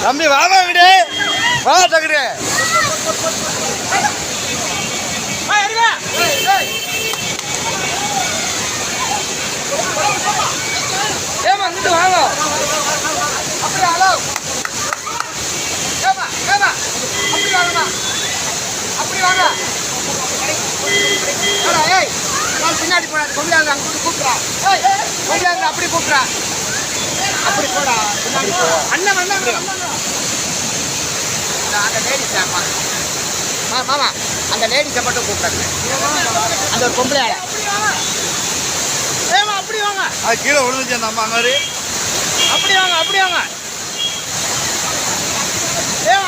தம்பி வாமா விடு வா தகுடு ஏமா இங்கிட்டு வாங்க அப்படி ஹலோ ஏமா ஏமா அப்படி வாங்கம்மா அப்படி வாங்க ஏய் நான் பின்னாடி போனா கொண்டாங்க அங்கிட்டு கூப்பிட்றா ஏய் கொண்டாங்க அப்படி கூப்பிட்றா அப்படி போடா அண்ணன் அண்ணன் அந்த லேடிஸ் மாமா அந்த லேடிஸை மட்டும் கூப்பிட்றாங்க அந்த ஒரு பொம்பளையால ஏமா அப்படி வாங்க அது கீழே விழுந்துச்சு அந்த அம்மா அங்கே அப்படி வாங்க ஏமா